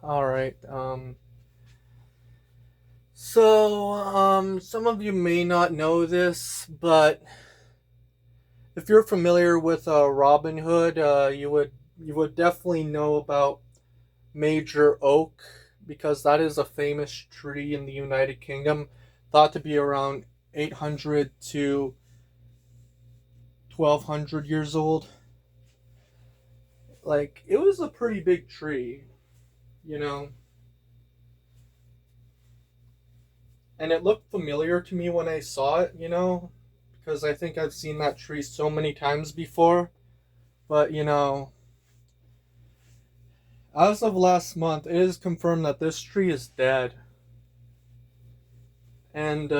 All right. So some of you may not know this, but if you're familiar with Robin Hood, you would definitely know about Major Oak because that is a famous tree in the United Kingdom, thought to be around 800 to 1200 years old. Like it was a pretty big tree, you know, and it looked familiar to me when I saw it, because I think I've seen that tree so many times before. But, as of last month, it is confirmed that this tree is dead. And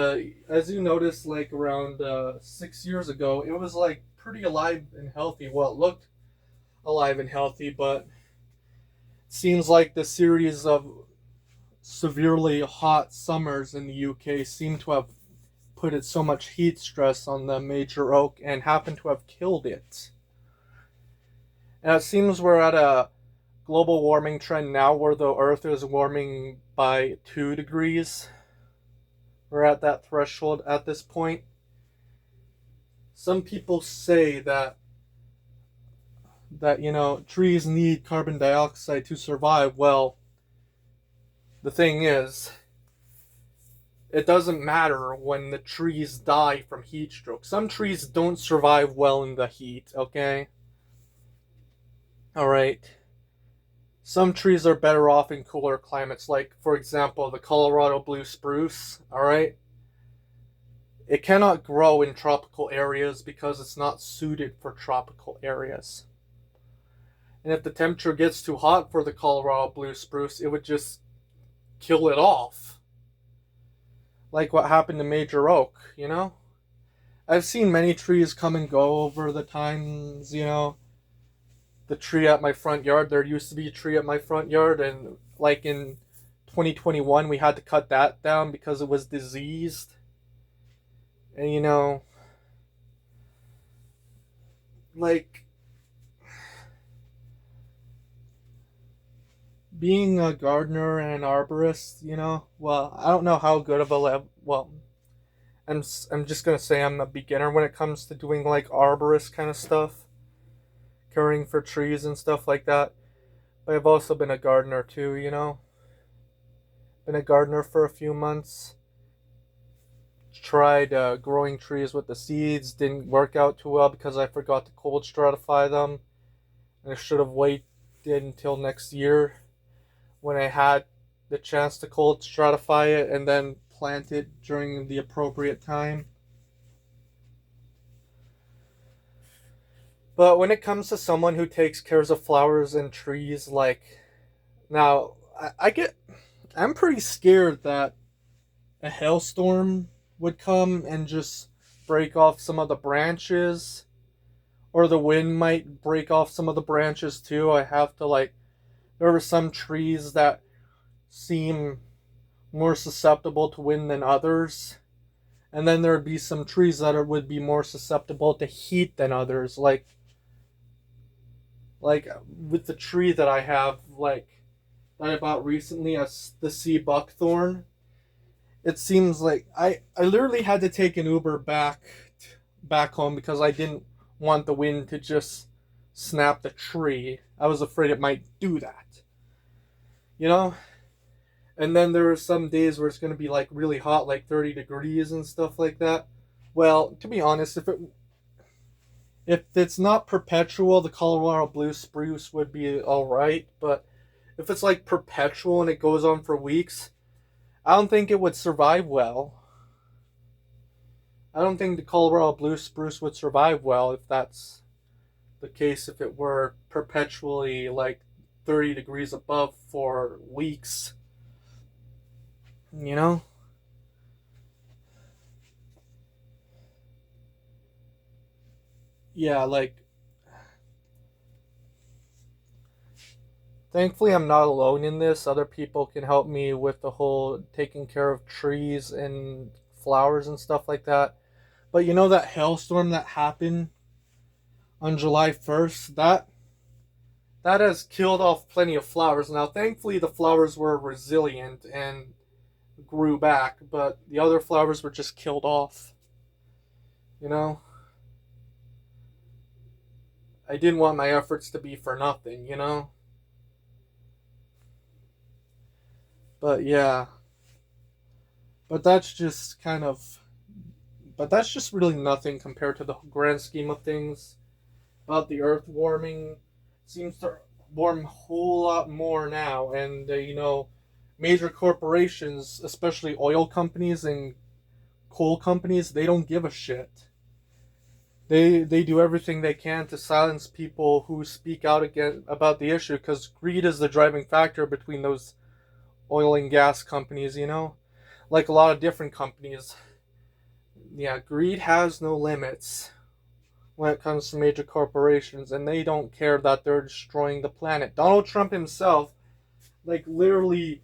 as you noticed, like around 6 years ago, it was like pretty alive and healthy. Well, it looked alive and healthy, but it seems like the series of severely hot summers in the UK seem to have put it so much heat stress on the major oak and happened to have killed it. And it seems we're at a global warming trend now where the earth is warming by 2 degrees. We're at that threshold at this point. Some people say that trees need carbon dioxide to survive. Well, the thing is, it doesn't matter when the trees die from heat stroke. Some trees don't survive well in the heat, okay? All right. Some trees are better off in cooler climates, like, for example, the Colorado blue spruce, all right? It cannot grow in tropical areas because it's not suited for tropical areas. And if the temperature gets too hot for the Colorado blue spruce, it would just kill it off. Like what happened to Major Oak. I've seen many trees come and go over the times. The tree at my front yard, there used to be a tree at my front yard, and like in 2021, we had to cut that down because it was diseased. And like being a gardener and an arborist, well, I don't know how good of a level. Well, I'm just gonna say I'm a beginner when it comes to doing like arborist kind of stuff, caring for trees and stuff like that. But I've also been a gardener too. Been a gardener for a few months. Tried growing trees with the seeds. Didn't work out too well because I forgot to cold stratify them. And I should have waited until next year when I had the chance to cold stratify it and then plant it during the appropriate time. But when it comes to someone who takes cares of flowers and trees, like now, I'm pretty scared that a hailstorm would come and just break off some of the branches, or the wind might break off some of the branches too. I have to like, there are some trees that seem more susceptible to wind than others. And then there would be some trees that would be more susceptible to heat than others. Like with the tree that I have, like that I bought recently, as the sea buckthorn. It seems like I literally had to take an Uber back home because I didn't want the wind to just snap the tree. I was afraid it might do that. You know? And then there are some days where it's going to be like really hot, like 30 degrees and stuff like that. Well, to be honest, if it's not perpetual, the Colorado blue spruce would be all right, but if it's like perpetual and it goes on for weeks, I don't think it would survive well. I don't think the Colorado blue spruce would survive well if that's the case, if it were perpetually like 30 degrees above for weeks, you know? Yeah, like, thankfully I'm not alone in this. Other people can help me with the whole taking care of trees and flowers and stuff like that. But you know that hailstorm that happened on July 1st? that has killed off plenty of flowers. Now, thankfully, the flowers were resilient and grew back, but the other flowers were just killed off. You know? I didn't want my efforts to be for nothing, you know? But yeah. But that's just kind of. But that's just really nothing compared to the grand scheme of things. About the earth warming. It seems to warm a whole lot more now. And, major corporations, especially oil companies and coal companies, they don't give a shit. They do everything they can to silence people who speak out again about the issue, because greed is the driving factor between those oil and gas companies, like a lot of different companies. Yeah, greed has no limits when it comes to major corporations, and they don't care that they're destroying the planet. Donald Trump himself, like, literally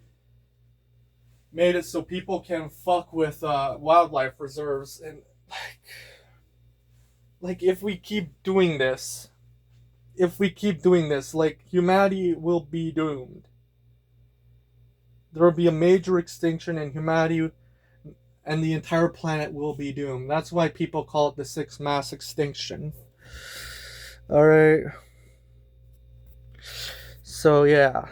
made it so people can fuck with wildlife reserves, and like if we keep doing this, like, humanity will be doomed. There will be a major extinction, and humanity and the entire planet will be doomed. That's why people call it the sixth mass extinction. All right. So yeah.